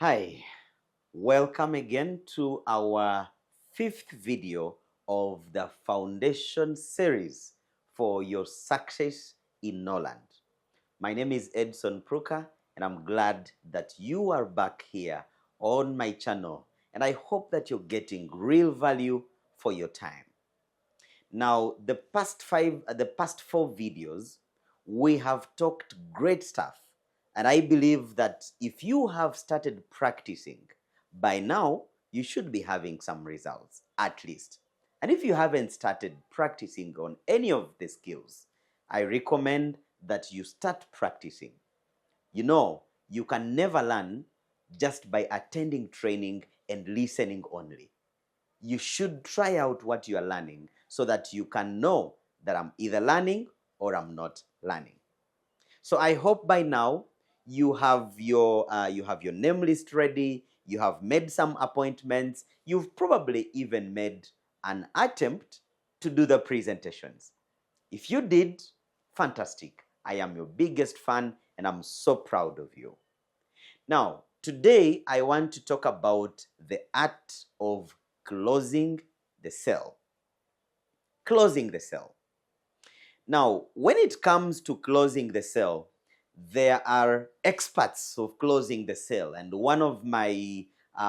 Hi, welcome again to our fifth video of the foundation series for your success in Noland. My name is Edson Pruka, and I'm glad that you are back here on my channel, and I hope that you're getting real value for your time. Now, the past four videos, we have talked great stuff. And I believe that if you have started practicing, by now, you should be having some results, at least. And if you haven't started practicing on any of the skills, I recommend that you start practicing. You can never learn just by attending training and listening only. You should try out what you are learning so that you can know that I'm either learning or I'm not learning. So I hope by now you have your name list ready. You have made some appointments. You've probably even made an attempt to do the presentations. If you did, fantastic. I am your biggest fan and I'm so proud of you. Now, today I want to talk about the art of closing the sale. Closing the sale. Now, when it comes to closing the sale, there are experts of closing the sale. And one of my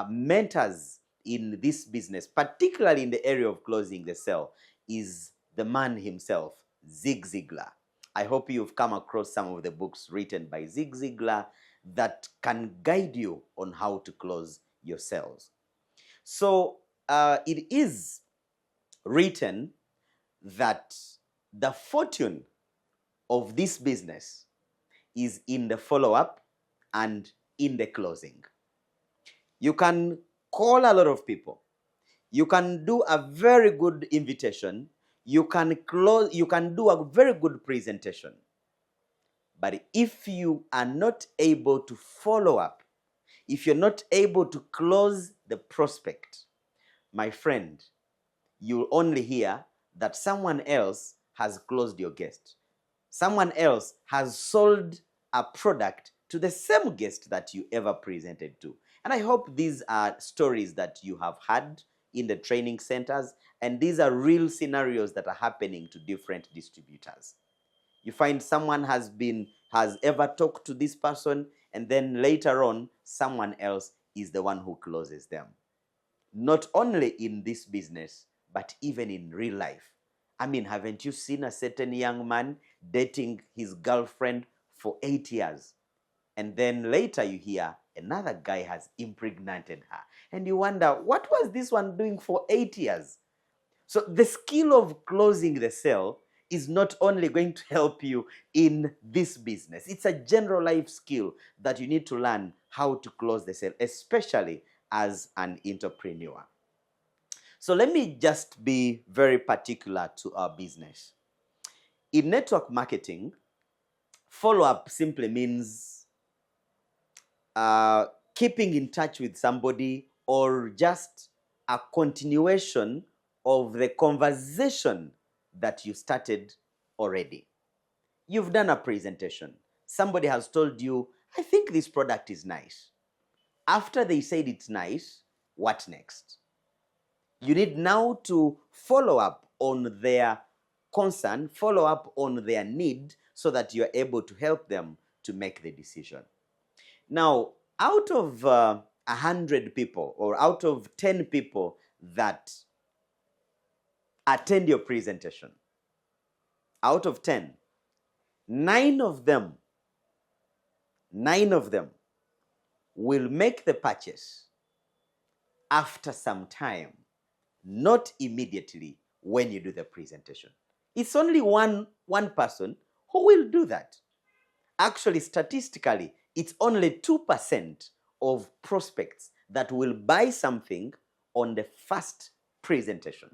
mentors in this business, particularly in the area of closing the sale, is the man himself, Zig Ziglar. I hope you've come across some of the books written by Zig Ziglar that can guide you on how to close your sales. So it is written that the fortune of this business is in the follow-up and in the closing. You can call a lot of people. You can do a very good invitation. You can do a very good presentation. But if you are not able to follow up, if you're not able to close the prospect, my friend, you'll only hear that someone else has closed your guest. Someone else has sold a product to the same guest that you ever presented to. And I hope these are stories that you have had in the training centers, and these are real scenarios that are happening to different distributors. You find someone has ever talked to this person, and then later on, someone else is the one who closes them. Not only in this business, but even in real life. I mean, haven't you seen a certain young man dating his girlfriend for 8 years? And then later you hear another guy has impregnated her. And you wonder, what was this one doing for 8 years? So the skill of closing the sale is not only going to help you in this business. It's a general life skill that you need to learn how to close the sale, especially as an entrepreneur. So let me just be very particular to our business. In network marketing, follow-up simply means keeping in touch with somebody or just a continuation of the conversation that you started already. You've done a presentation. Somebody has told you, I think this product is nice. After they said it's nice, what next? You need now to follow up on their concern, follow up on their need, so that you're able to help them to make the decision. Now, out of 100 people or out of 10 people that attend your presentation, out of 10, 9 of them will make the purchase after some time, not immediately when you do the presentation. It's only one person who will do that. Actually, statistically, it's only 2% of prospects that will buy something on the first presentation.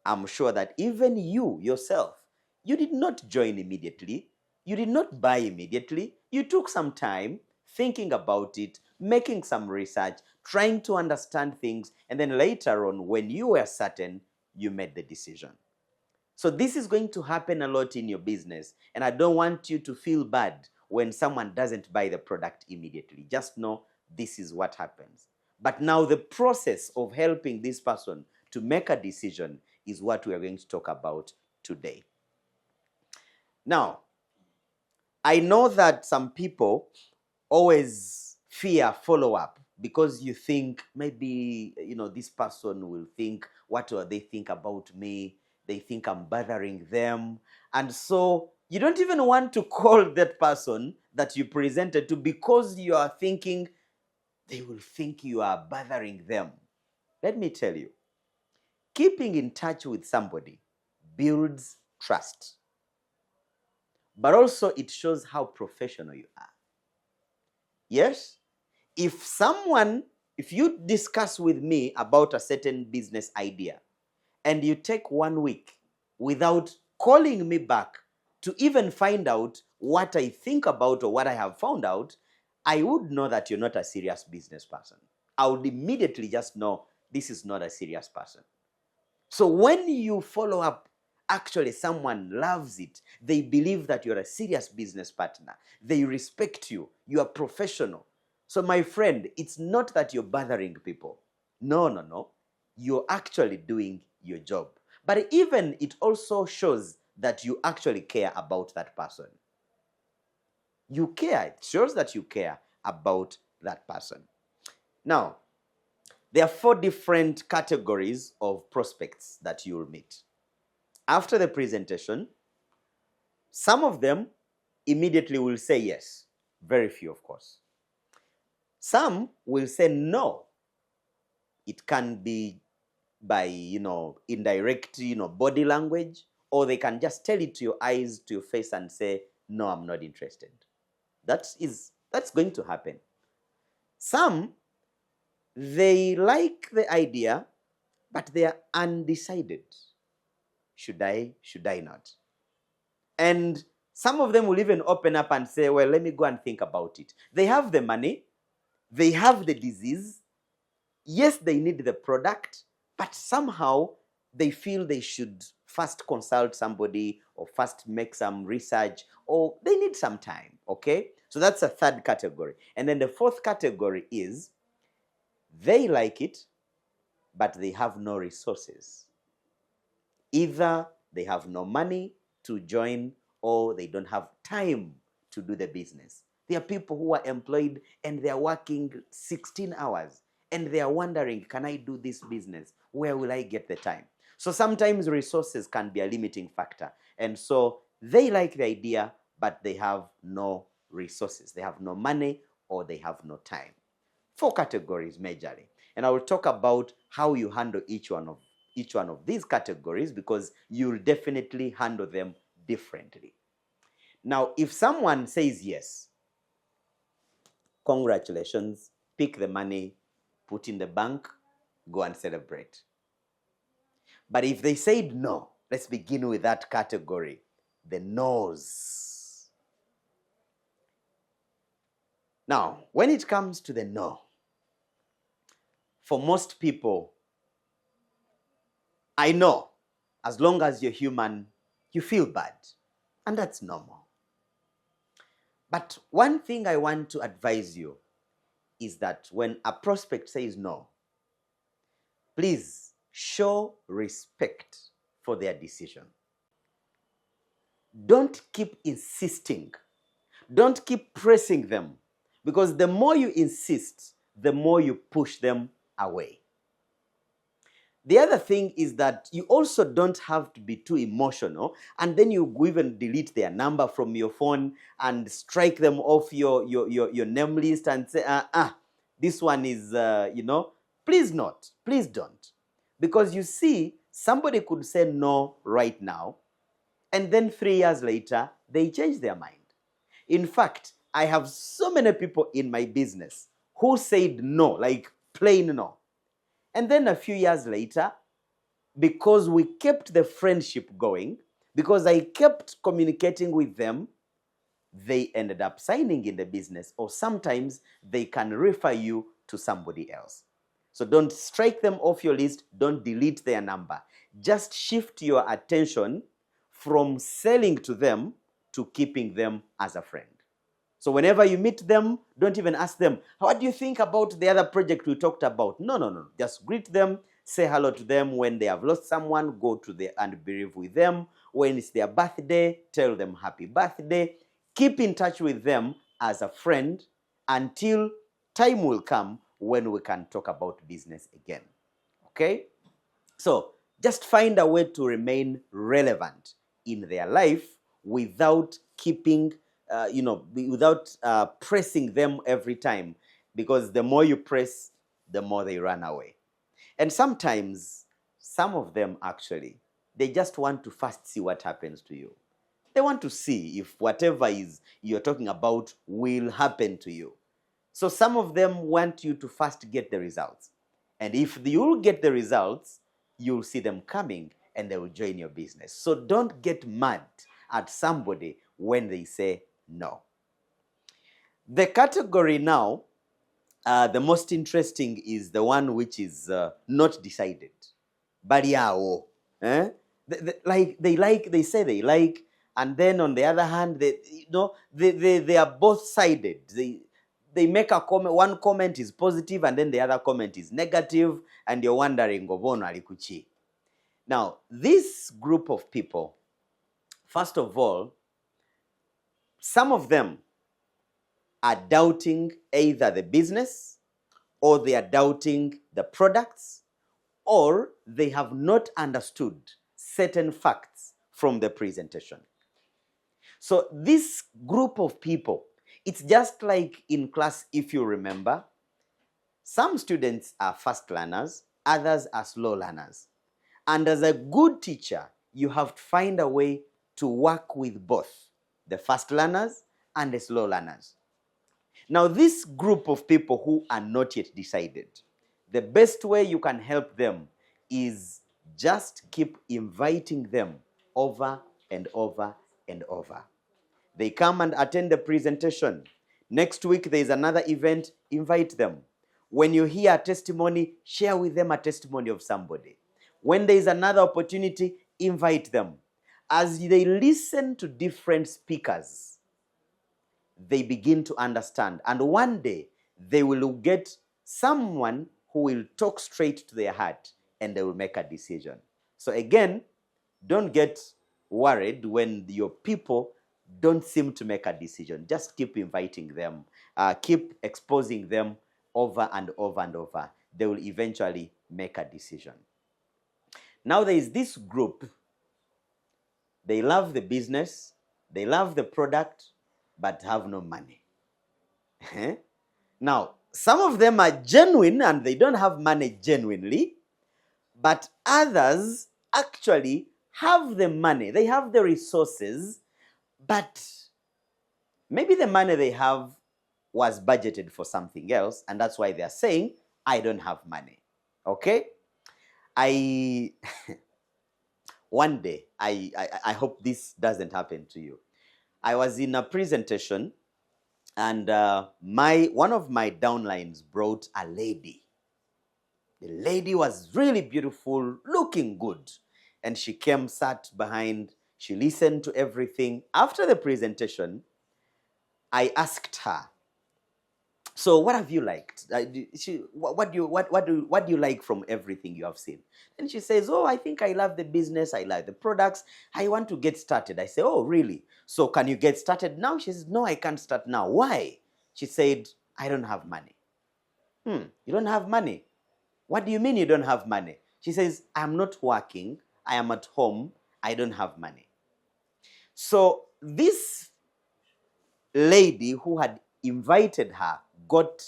I'm sure that even you yourself, you did not join immediately. You did not buy immediately. You took some time thinking about it, making some research, trying to understand things, and then later on, when you were certain, you made the decision. So this is going to happen a lot in your business, and I don't want you to feel bad when someone doesn't buy the product immediately. Just know this is what happens. But now the process of helping this person to make a decision is what we are going to talk about today. Now, I know that some people always fear follow-up because you think maybe, this person will think, what do they think about me? They think I'm bothering them. And so you don't even want to call that person that you presented to because you are thinking they will think you are bothering them. Let me tell you, keeping in touch with somebody builds trust, but also it shows how professional you are. Yes? If you discuss with me about a certain business idea and you take 1 week without calling me back to even find out what I think about or what I have found out, I would know that you're not a serious business person. I would immediately just know this is not a serious person. So when you follow up, actually someone loves it. They believe that you're a serious business partner. They respect you. You are professional. So my friend, it's not that you're bothering people. No. You're actually doing your job. But even it also shows that you actually care about that person. You care. It shows that you care about that person. Now, there are 4 different categories of prospects that you'll meet. After the presentation, some of them immediately will say yes. Very few, of course. Some will say no. It can be by, indirect, body language, or they can just tell it to your eyes, to your face and say, no, I'm not interested. That's going to happen. Some, they like the idea, but they are undecided. Should I not? And some of them will even open up and say, well, let me go and think about it. They have the money. They have the disease. Yes, they need the product, but somehow they feel they should first consult somebody or first make some research, or they need some time, okay? So that's a 3rd category. And then the 4th category is they like it, but they have no resources. Either they have no money to join or they don't have time to do the business. There are people who are employed and they are working 16 hours and they are wondering, can I do this business? Where will I get the time? So sometimes resources can be a limiting factor. And so they like the idea, but they have no resources. They have no money or they have no time. 4 categories majorly. And I will talk about how you handle each one of these categories because you'll definitely handle them differently. Now, if someone says yes, congratulations, pick the money, put in the bank, go and celebrate. But if they said no, let's begin with that category, the no's. Now, when it comes to the no, for most people, I know, as long as you're human, you feel bad, and that's normal. But one thing I want to advise you is that when a prospect says no, please show respect for their decision. Don't keep insisting. Don't keep pressing them, because the more you insist, the more you push them away. The other thing is that you also don't have to be too emotional, and then you even delete their number from your phone and strike them off your name list and say, this one is, please not, please don't. Because you see, somebody could say no right now, and then 3 years later, they change their mind. In fact, I have so many people in my business who said no, like plain no. And then a few years later, because we kept the friendship going, because I kept communicating with them, they ended up signing in the business, or sometimes they can refer you to somebody else. So don't strike them off your list. Don't delete their number. Just shift your attention from selling to them to keeping them as a friend. So whenever you meet them, don't even ask them, what do you think about the other project we talked about? No, no, no. Just greet them, say hello to them. When they have lost someone, go to them and bereave with them. When it's their birthday, tell them happy birthday. Keep in touch with them as a friend until time will come when we can talk about business again. Okay? So just find a way to remain relevant in their life without keeping, without pressing them every time, because the more you press, the more they run away. And sometimes, some of them actually, they just want to first see what happens to you. They want to see if whatever is you're talking about will happen to you. So some of them want you to first get the results. And if you'll get the results, you'll see them coming and they will join your business. So don't get mad at somebody when they say no. The category now, the most interesting is the one which is not decided. Bariao. They say they like, and then on the other hand, they are both sided. They make a comment, one comment is positive and then the other comment is negative, and you're wondering, Gobono alikuchi. Now, this group of people, first of all, some of them are doubting either the business, or they are doubting the products, or they have not understood certain facts from the presentation. So this group of people, it's just like in class, if you remember, some students are fast learners, others are slow learners. And as a good teacher, you have to find a way to work with both the fast learners and the slow learners. Now, this group of people who are not yet decided, the best way you can help them is just keep inviting them over and over and over. They come and attend the presentation. Next week, there is another event, invite them. When you hear a testimony, share with them a testimony of somebody. When there is another opportunity, invite them. As they listen to different speakers, they begin to understand. And one day, they will get someone who will talk straight to their heart and they will make a decision. So again, don't get worried when your people don't seem to make a decision. Just keep inviting them. Keep exposing them over and over and over. They will eventually make a decision. Now there is this group. They love the business. They love the product, but have no money. Now, some of them are genuine and they don't have money genuinely, but others actually have the money. They have the resources, but maybe the money they have was budgeted for something else, and that's why they're saying, I don't have money. Okay? One day, I hope this doesn't happen to you. I was in a presentation, and one of my downlines brought a lady. The lady was really beautiful, looking good. And she came, sat behind, she listened to everything. After the presentation, I asked her, so what have you liked? What do you like from everything you have seen? And she says, oh, I think I love the business, I like the products, I want to get started. I say, oh, really? So can you get started now? She says, no, I can't start now. Why? She said, I don't have money. You don't have money? What do you mean you don't have money? She says, I'm not working, I am at home, I don't have money. So this lady who had invited her got,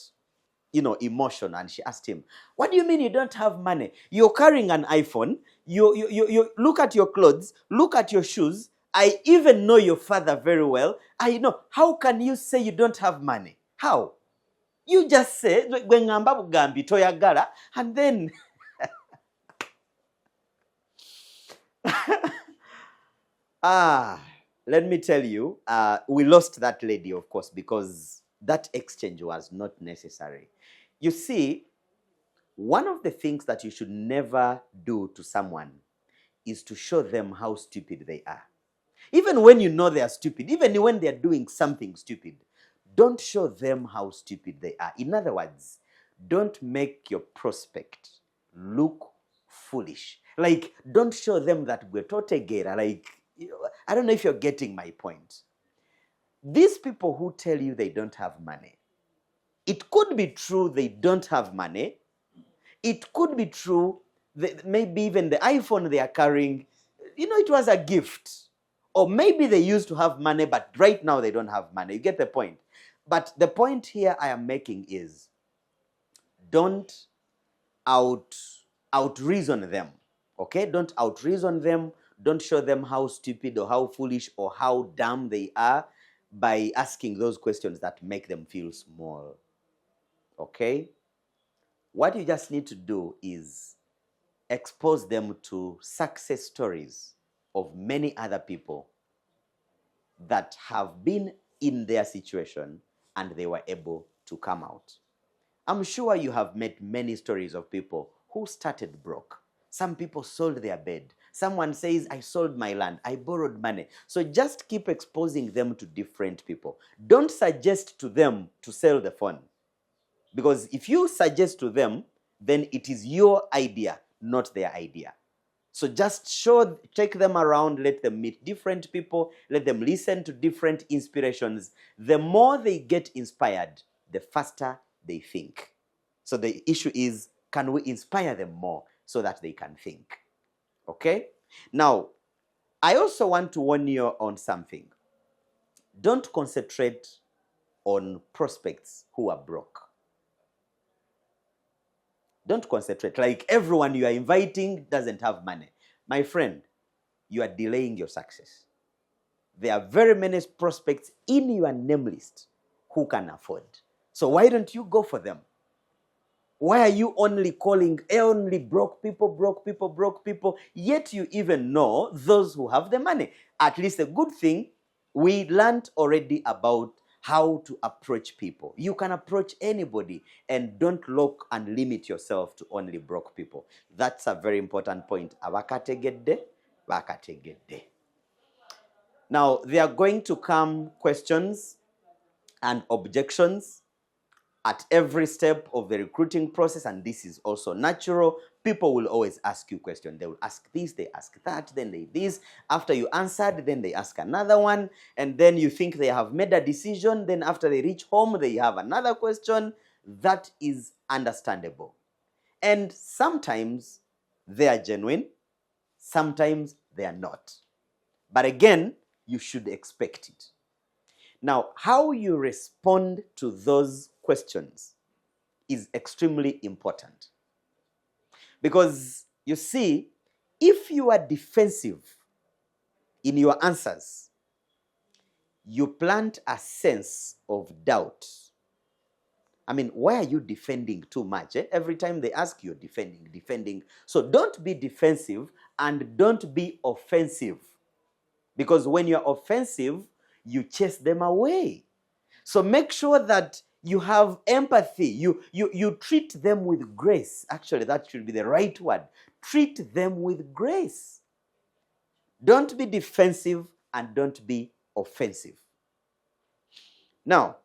emotional, and she asked him, what do you mean you don't have money? You're carrying an iPhone, you look at your clothes, look at your shoes, I even know your father very well, I know, how can you say you don't have money? How? You just say, and then let me tell you, we lost that lady, of course, because that exchange was not necessary. You see, one of the things that you should never do to someone is to show them how stupid they are. Even when you know they are stupid, even when they are doing something stupid, don't show them how stupid they are. In other words, don't make your prospect look foolish. Like, don't show them that we're totegera. Like, I don't know if you're getting my point. These people who tell you they don't have money, it could be true they don't have money. It could be true that maybe even the iPhone they are carrying, it was a gift. Or maybe they used to have money, but right now they don't have money. You get the point. But the point here I am making is, don't out reason them. Okay? Don't out reason them. Don't show them how stupid or how foolish or how dumb they are by asking those questions that make them feel small. Okay? What you just need to do is expose them to success stories of many other people that have been in their situation and they were able to come out. I'm sure you have met many stories of people who started broke. Some people sold their bed. Someone says, I sold my land, I borrowed money. So just keep exposing them to different people. Don't suggest to them to sell the phone. Because if you suggest to them, then it is your idea, not their idea. So just take them around, let them meet different people, let them listen to different inspirations. The more they get inspired, the faster they think. So the issue is, can we inspire them more so that they can think? Okay? Now, I also want to warn you on something. Don't concentrate on prospects who are broke. Don't concentrate. Like everyone you are inviting doesn't have money. My friend, you are delaying your success. There are very many prospects in your name list who can afford. So why don't you go for them? Why are you only calling only broke people, yet you even know those who have the money? At least a good thing, we learned already about how to approach people. You can approach anybody and don't look and limit yourself to only broke people. That's a very important point. Abakategedde, bakategedde. Now, there are going to come questions and objections at every step of the recruiting process, and this is also natural. People will always ask you questions. They will ask this, they ask that, then they this. After you answered, then they ask another one, and then you think they have made a decision. Then after they reach home, they have another question. That is understandable. And sometimes they are genuine, sometimes they are not. But again, you should expect it. Now, how you respond to those questions is extremely important. Because, you see, if you are defensive in your answers, you plant a sense of doubt. I mean, why are you defending too much? Every time they ask you, defending. So don't be defensive and don't be offensive. Because when you're offensive, you chase them away. So make sure that you have empathy. You treat them with grace. Actually, that should be the right word. Treat them with grace. Don't be defensive and don't be offensive. Now,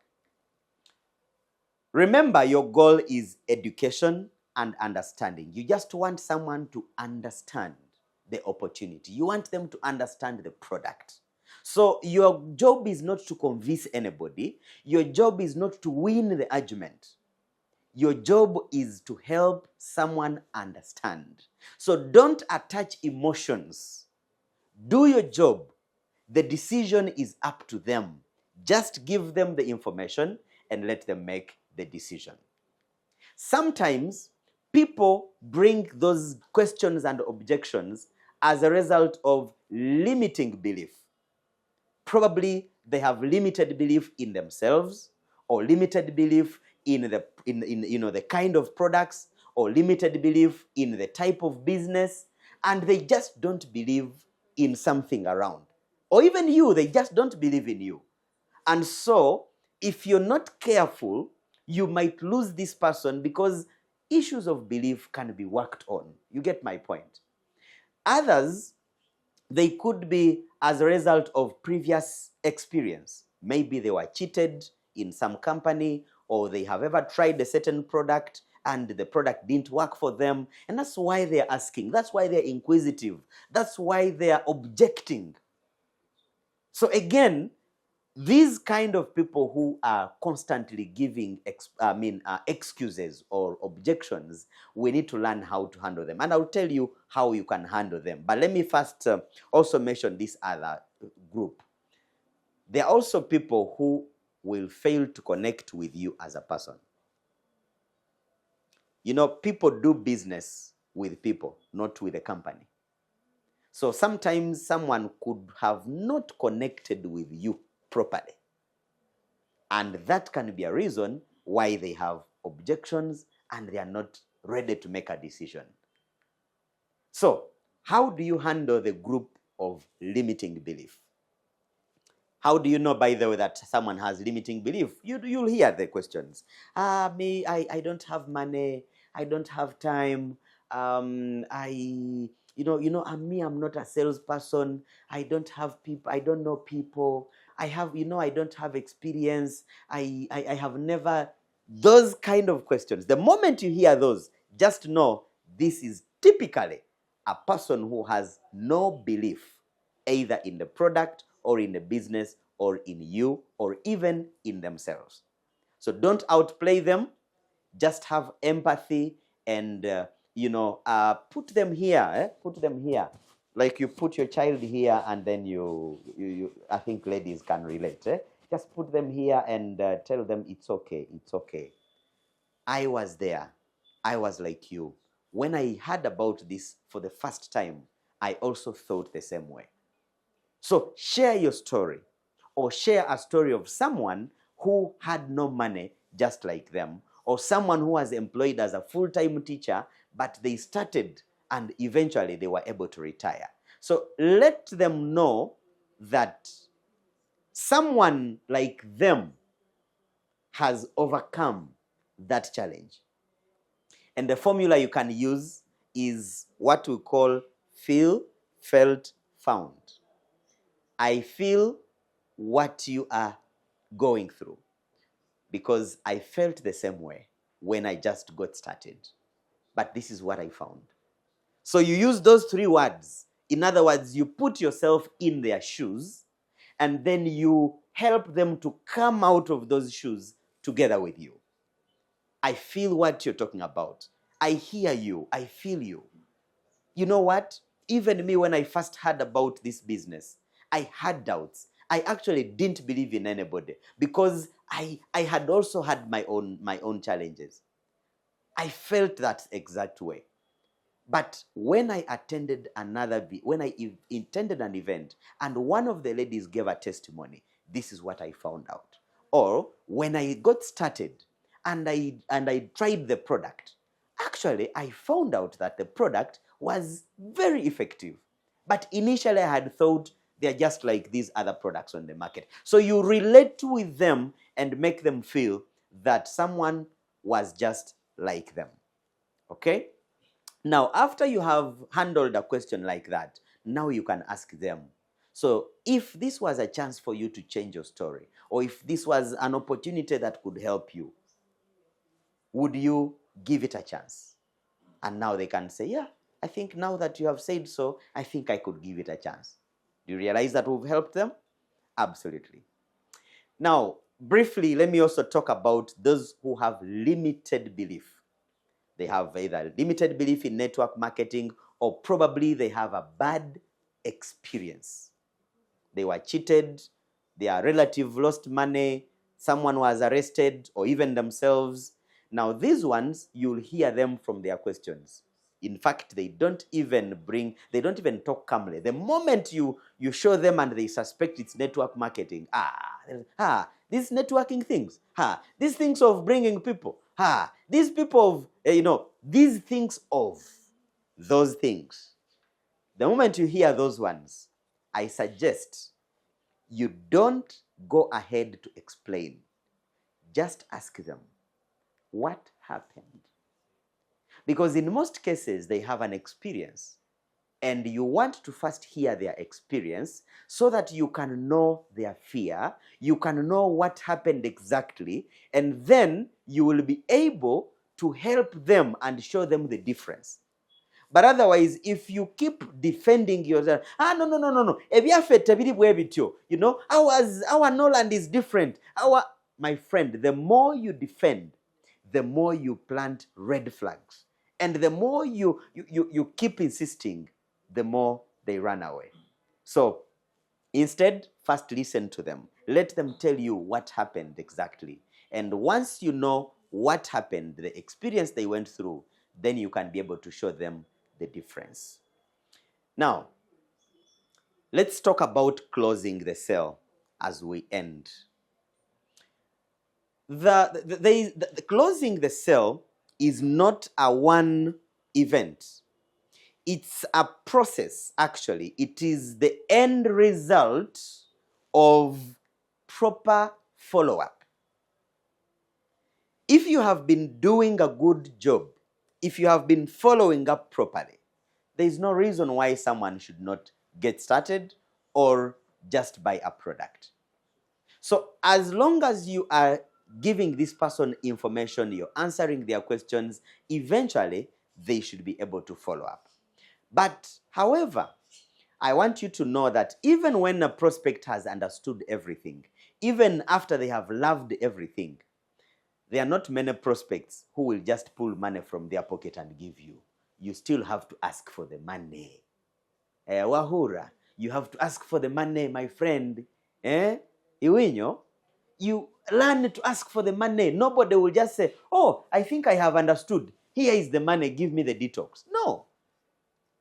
remember, your goal is education and understanding. You just want someone to understand the opportunity. You want them to understand the product. So your job is not to convince anybody. Your job is not to win the argument. Your job is to help someone understand. So don't attach emotions. Do your job. The decision is up to them. Just give them the information and let them make the decision. Sometimes people bring those questions and objections as a result of limiting belief. Probably they have limited belief in themselves, or limited belief in the kind of products, or limited belief in the type of business, and they just don't believe in something around. Or even you, they just don't believe in you. And so, if you're not careful, you might lose this person because issues of belief can be worked on. You get my point. Others, they could be as a result of previous experience. Maybe they were cheated in some company, or they have ever tried a certain product and the product didn't work for them. And that's why they're asking. That's why they're inquisitive. That's why they're objecting. So again, these kind of people who are constantly giving excuses or objections, we need to learn how to handle them. And I'll tell you how you can handle them. But let me first also mention this other group. There are also people who will fail to connect with you as a person. You know, people do business with people, not with a company. So sometimes someone could have not connected with you properly. And that can be a reason why they have objections and they are not ready to make a decision. So, how do you handle the group of limiting belief? How do you know, by the way, that someone has limiting belief? You'll hear the questions. I don't have money. I don't have time. I'm not a salesperson. I don't have people. I don't know people. I don't have experience. I have never. Those kind of questions. The moment you hear those, just know this is typically a person who has no belief either in the product or in the business or in you or even in themselves. So don't outplay them. Just have empathy and put them here. Put them here, like you put your child here, and then you I think ladies can relate. Just put them here and tell them it's okay. It's okay. I was there. I was like you. When I heard about this for the first time, I also thought the same way. So share your story, or share a story of someone who had no money just like them, or someone who was employed as a full-time teacher, but they started and eventually they were able to retire. So let them know that someone like them has overcome that challenge. And the formula you can use is what we call feel, felt, found. I feel what you are going through because I felt the same way when I just got started. But this is what I found. So you use those three words. In other words, you put yourself in their shoes and then you help them to come out of those shoes together with you. I feel what you're talking about. I hear you. I feel you. You know what? Even me, when I first heard about this business, I had doubts. I actually didn't believe in anybody because I had also had my own challenges. I felt that exact way. But when I attended when I attended an event and one of the ladies gave a testimony, this is what I found out. Or when I got started and I tried the product, actually I found out that the product was very effective. But initially I had thought they're just like these other products on the market. So you relate with them and make them feel that someone was just like them. Okay? Now, after you have handled a question like that, now you can ask them. So, if this was a chance for you to change your story, or if this was an opportunity that could help you, would you give it a chance? And now they can say, yeah, I think now that you have said so, I think I could give it a chance. Do you realize that we've helped them? Absolutely. Now, briefly, let me also talk about those who have limited belief. They have either limited belief in network marketing or probably they have a bad experience. They were cheated, their relative lost money, someone was arrested, or even themselves. Now, these ones, you'll hear them from their questions. In fact, they don't even talk calmly. The moment you show them and they suspect it's network marketing, these networking things, these things of bringing people, these people of, these things of those things. The moment you hear those ones, I suggest you don't go ahead to explain. Just ask them, what happened? Because in most cases, they have an experience. and you want to first hear their experience so that you can know their fear, you can know what happened exactly, and then you will be able to help them and show them the difference. But otherwise, if you keep defending yourself, no. You know, our Noland is different. My friend, the more you defend, the more you plant red flags. And the more you keep insisting, the more they run away. So instead, first listen to them. Let them tell you what happened exactly. And once you know what happened, the experience they went through, then you can be able to show them the difference. Now, let's talk about closing the sale as we end. The closing the sale is not a one event. It's a process, actually. It is the end result of proper follow-up. If you have been doing a good job, if you have been following up properly, there is no reason why someone should not get started or just buy a product. So as long as you are giving this person information, you're answering their questions, eventually they should be able to follow up. But however, I want you to know that even when a prospect has understood everything, even after they have loved everything, there are not many prospects who will just pull money from their pocket and give you. You still have to ask for the money. Wahura, you have to ask for the money, my friend. Iwinyo, you learn to ask for the money. Nobody will just say, oh, I think I have understood. Here is the money, give me the detox. No.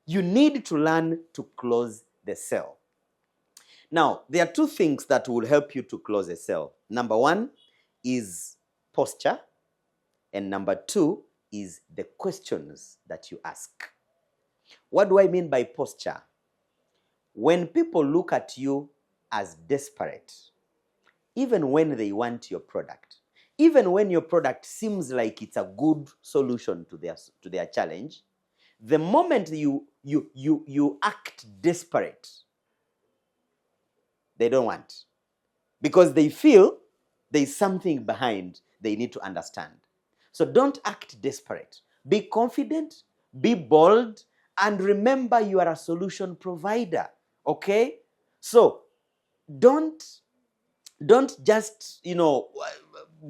You need to learn to close the sale. Now, there are two things that will help you to close a sale. Number one is posture, and number two is the questions that you ask. What do I mean by posture? When people look at you as desperate, even when they want your product, even when your product seems like it's a good solution to their challenge, the moment you act desperate, they don't want. Because they feel there's something behind they need to understand. So don't act desperate. Be confident, be bold, and remember you are a solution provider. Okay? So don't just,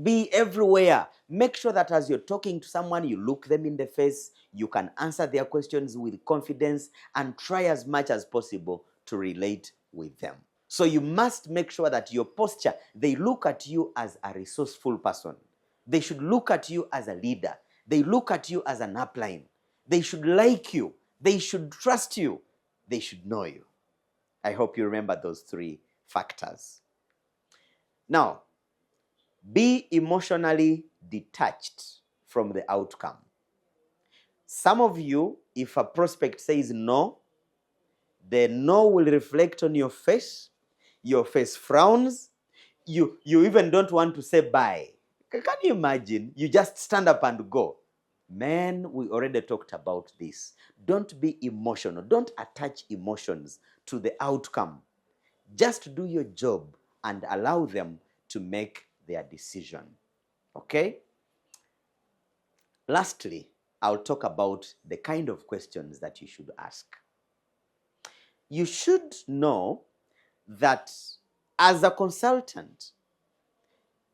be everywhere. Make sure that as you're talking to someone, you look them in the face, you can answer their questions with confidence, and try as much as possible to relate with them. So you must make sure that your posture, they look at you as a resourceful person. They should look at you as a leader. They look at you as an upline. They should like you. They should trust you. They should know you. I hope you remember those three factors. Now, be emotionally detached from the outcome. Some of you, if a prospect says no, the no will reflect on your face. Your face frowns. You even don't want to say bye. Can you imagine? You just stand up and go. Man, we already talked about this. Don't be emotional. Don't attach emotions to the outcome. Just do your job and allow them to make their decision. Okay? Lastly, I'll talk about the kind of questions that you should ask. You should know that as a consultant,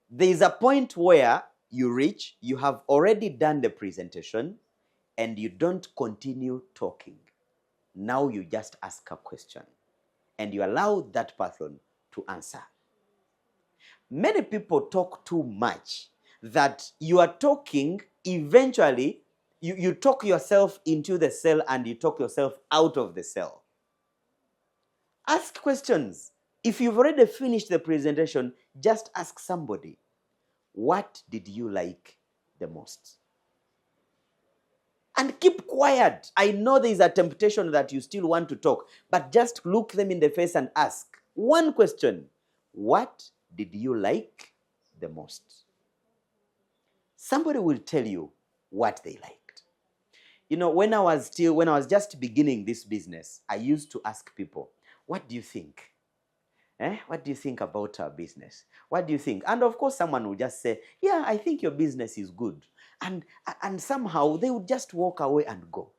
there is a point where you reach, you have already done the presentation, and you don't continue talking. Now you just ask a question, and you allow that person to answer. Many people talk too much that you are talking, eventually, you talk yourself into the cell and you talk yourself out of the cell. Ask questions. If you've already finished the presentation, just ask somebody, what did you like the most? And keep quiet. I know there is a temptation that you still want to talk, but just look them in the face and ask one question. What did you like the most? Somebody will tell you what they liked. when I was just beginning this business, I used to ask people, what do you think? What do you think about our business? What do you think? And of course, someone would just say, yeah, I think your business is good. And somehow they would just walk away and go.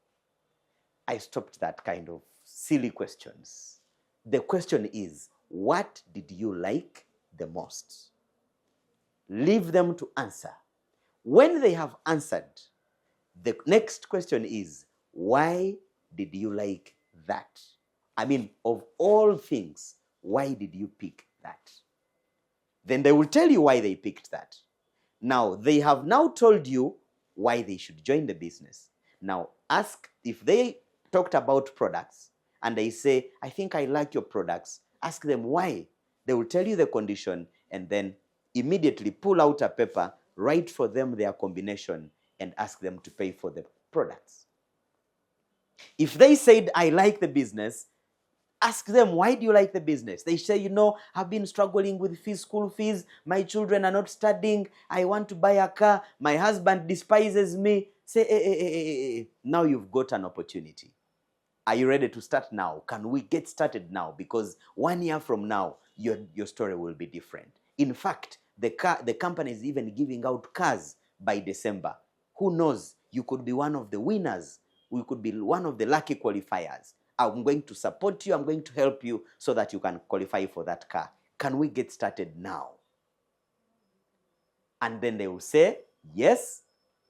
I stopped that kind of silly questions. The question is, what did you like the most? Leave them to answer. When they have answered, the next question is, why did you like that? I mean, of all things, why did you pick that? Then they will tell you why they picked that. Now, they have now told you why they should join the business. Now, ask if they talked about products and they say, I think I like your products. Ask them why. They will tell you the condition and then immediately pull out a paper, write for them their combination, and ask them to pay for the products. If they said, I like the business, ask them, why do you like the business? They say, I've been struggling with school fees. My children are not studying. I want to buy a car. My husband despises me. Say, hey. Now you've got an opportunity. Are you ready to start now? Can we get started now? Because 1 year from now, your story will be different. In fact, the company is even giving out cars by December. Who knows? You could be one of the winners. We could be one of the lucky qualifiers. I'm going to support you. I'm going to help you so that you can qualify for that car. Can we get started now? And then they will say yes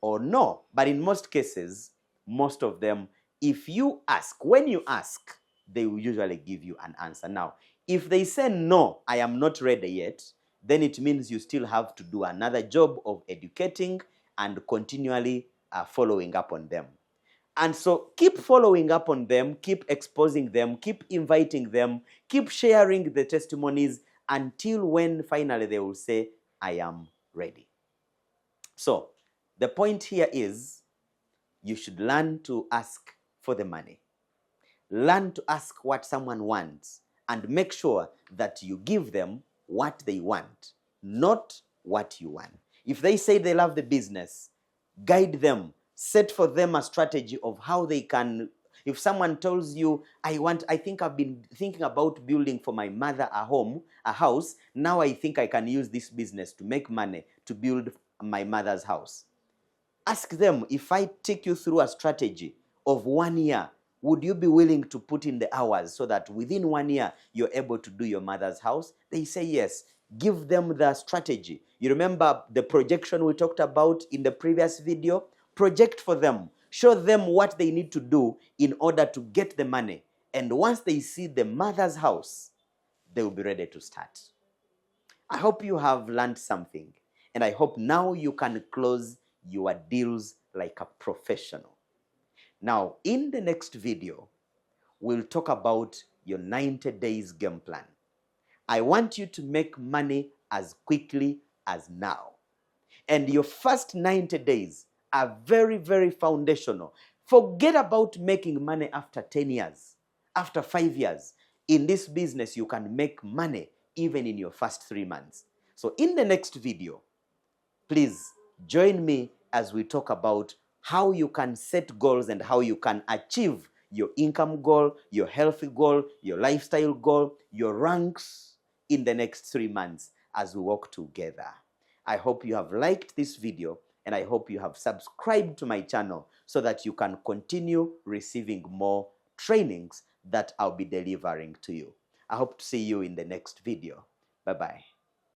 or no. But in most cases, most of them, when you ask, they will usually give you an answer. Now, if they say no, I am not ready yet, then it means you still have to do another job of educating and continually following up on them. And so keep following up on them, keep exposing them, keep inviting them, keep sharing the testimonies until when finally they will say, I am ready. So the point here is you should learn to ask for the money. Learn to ask what someone wants and make sure that you give them what they want, not what you want. If they say they love the business, guide them. Set for them a strategy of how they can. If someone tells you, I think I've been thinking about building for my mother a house. Now I think I can use this business to make money to build my mother's house. Ask them, if I take you through a strategy of 1 year, would you be willing to put in the hours so that within 1 year you're able to do your mother's house? They say yes. Give them the strategy. You remember the projection we talked about in the previous video? Project for them. Show them what they need to do in order to get the money. And once they see the mother's house, they will be ready to start. I hope you have learned something. And I hope now you can close your deals like a professional. Now, in the next video, we'll talk about your 90 days game plan. I want you to make money as quickly as now. And your first 90 days are very, very foundational. Forget about making money after 10 years, after 5 years. In this business, you can make money even in your first 3 months. So in the next video, please join me as we talk about how you can set goals and how you can achieve your income goal, your healthy goal, your lifestyle goal, your ranks in the next 3 months as we work together. I hope you have liked this video and I hope you have subscribed to my channel so that you can continue receiving more trainings that I'll be delivering to you. I hope to see you in the next video. Bye-bye.